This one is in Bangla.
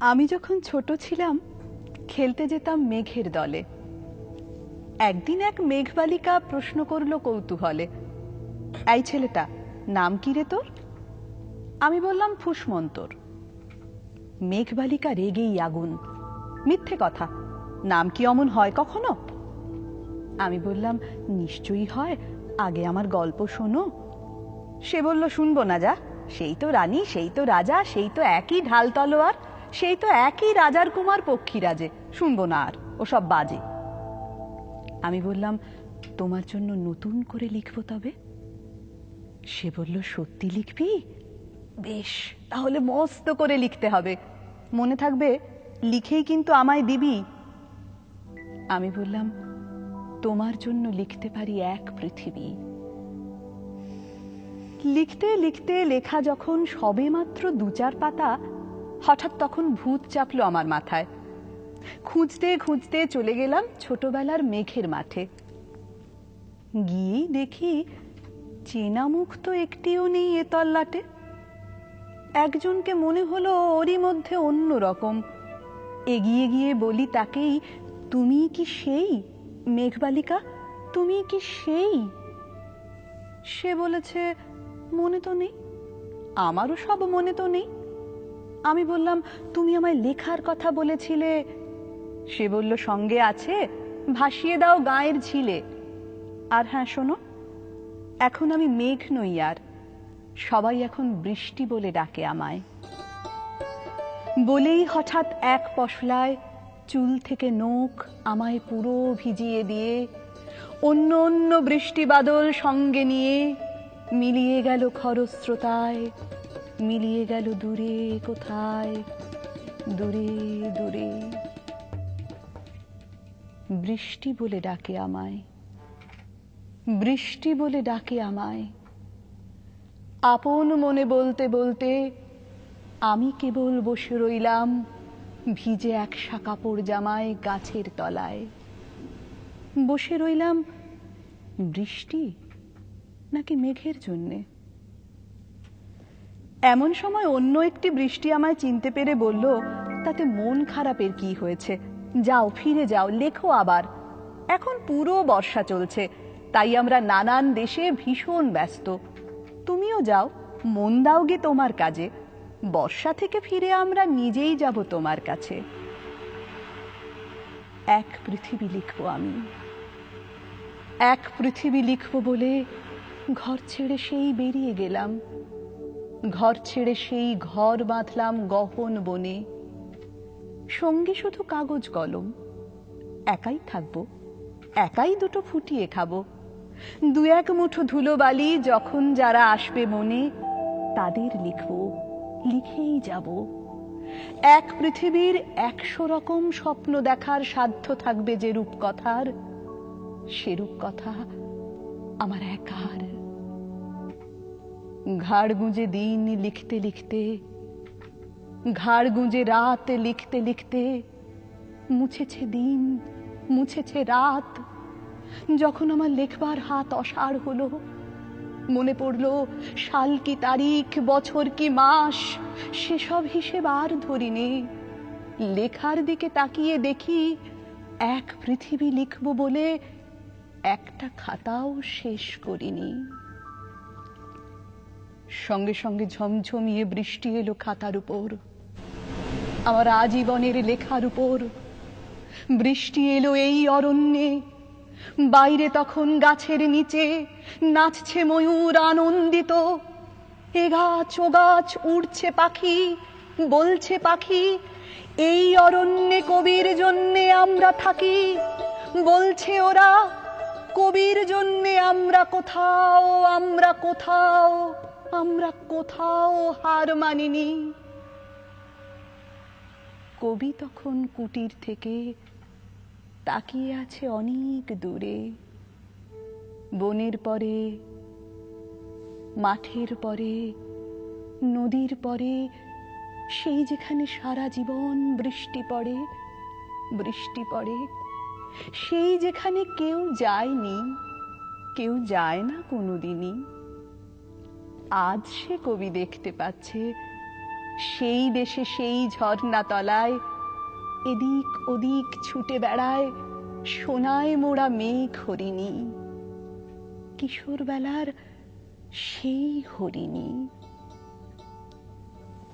আমি যখন ছোট ছিলাম খেলতে যেতাম মেঘের দলে। একদিন এক মেঘবালিকা প্রশ্ন করল কৌতূহলে, এই ছেলেটা নাম কি রে তোর? আমি বললাম ফুসমন্তর। মেঘবালিকা রেগেই আগুন, মিথ্যে কথা, নাম কি অমন হয় কখনো? আমি বললাম নিশ্চয়ই হয়, আগে আমার গল্প শোনো। সে বলল শুনবো না, যা, সেই তো রানী, সেই তো রাজা, সেই তো একই ঢাল তলোয়ার, সেই তো একই রাজার কুমার পক্ষীরাজে, শুনবো না আর, ওসব বাজে। আমি বললাম তোমার জন্য নতুন করে লিখবো তবে। সে বলল সত্যি লিখবি? বেশ, তাহলে মস্ত করে লিখতে হবে, মনে থাকবে লিখেই কিন্তু আমায় দিবি। আমি বললাম তোমার জন্য লিখতে পারি এক পৃথিবী। লিখতে লিখতে লেখা যখন সবে মাত্র ২-৪ পাতা, হঠাৎ তখন ভূত চাপলো আমার মাথায়। খুঁজতে খুঁজতে চলে গেলাম ছোটবেলার মেঘের মাঠে। গিয়েই দেখি চেনা মুখ তো একটিও নেই এ তল্লাটে। একজনকে মনে হলো ওরই মধ্যে অন্য রকম। এগিয়ে গিয়ে বলি তাকেই, তুমি কি সেই মেঘবালিকা, তুমি কি সেই? সে বলেছে মনে তো নেই, আমারও সব মনে তো নেই। আমি বললাম তুমি আমায় লেখার কথা বলেছিলে। সে বলল সঙ্গে আছে, ভাসিয়ে দাও গায়ের ঝিলে। আর হ্যাঁ শোনো, এখন আমি মেঘ নই আর, সবাই এখন বৃষ্টি বলে ডাকে আমায়। বলেই হঠাৎ এক পশলায় চুল থেকে নখ আমায় পুরো ভিজিয়ে দিয়ে অন্য অন্য বৃষ্টি বাদল সঙ্গে নিয়ে মিলিয়ে গেল খরস্রোতায়, মিলিয়ে গেল দূরে কোথায়, দূরে দূরে। বৃষ্টি বলে ডাকে আমায়, বৃষ্টি বলে ডাকে আমায়। আপন মনে বলতে বলতে আমি কেবল বসে রইলাম ভিজে একসা কাপড় জামায় গাছের তলায়। বসে রইলাম বৃষ্টি নাকি মেঘের জন্যে। এমন সময় অন্য একটি বৃষ্টি আমায় চিনতে পেরে বলল, তাতে মন খারাপের কি হয়েছে, যাও ফিরে যাও, লেখো আবার। এখন পুরো বর্ষা চলছে, তাই আমরা নানান দেশে ভীষণ ব্যস্ত। তুমিও যাও, মন দাও গে তোমার কাজে, বর্ষা থেকে ফিরে আমরা নিজেই যাব তোমার কাছে। এক পৃথিবী লিখব আমি, এক পৃথিবী লিখব বলে ঘর ছেড়ে সেই বেরিয়ে গেলাম। ঘর ছেড়ে সেই ঘর বাঁধলাম গহন বনে, সঙ্গে শুধু কাগজ কলম। একাই থাকবো, একাই দুটো ফুটিয়ে খাবো। ২-১ মুঠো ধুলোবালি যখন যারা আসবে মনে, তাদের লিখব, লিখেই যাব। এক পৃথিবীর ১০০ রকম স্বপ্ন দেখার সাধ্য থাকবে যে রূপকথার, সে রূপকথা আমার একার। ঘাড় গুঁজে দিন লিখতে লিখতে, ঘাড় গুঁজে রাত লিখতে লিখতে, মুছেছে দিন, মুছেছে রাত। যখন আমার লেখবার হাত অসাড় হলো, মনে পড়লো সাল কি তারিখ, বছর কি মাস, সেসব হিসেব আর ধরিনি। লেখার দিকে তাকিয়ে দেখি এক পৃথিবী লিখব বলে একটা খাতাও শেষ করিনি। সঙ্গে সঙ্গে ঝমঝমিয়ে বৃষ্টি এলো খাতার উপর, আমার আজীবনের লেখার উপর। বৃষ্টি এলো এই অরণ্যে, বাইরে তখন গাছের নিচে নাচছে ময়ূর আনন্দিত। এ গাছ ও গাছ উড়ছে পাখি, বলছে পাখি এই অরণ্যে কবির জন্যে আমরা থাকি। বলছে ওরা কবির জন্যে আমরা কোথাও, আমরা কোথাও, আমরা কোথাও হার মানিনি। কবি তখন কুটির থেকে তাকিয়ে আছে অনেক দূরে, বনের পরে, মাঠের পরে, নদীর পরে, সেই যেখানে সারা জীবন বৃষ্টি পড়ে, বৃষ্টি পড়ে, সেই যেখানে কেউ যায়নি, কেউ যায় না কোনোদিনই। আজ সে কবি দেখতে পাচ্ছে সেই দেশে সেই ঝর্ণা তলায় এদিক ওদিক ছুটে বেড়ায় সোনায় মোড়া মেঘ হরিণী, কিশোর বেলার সেই হরিণী।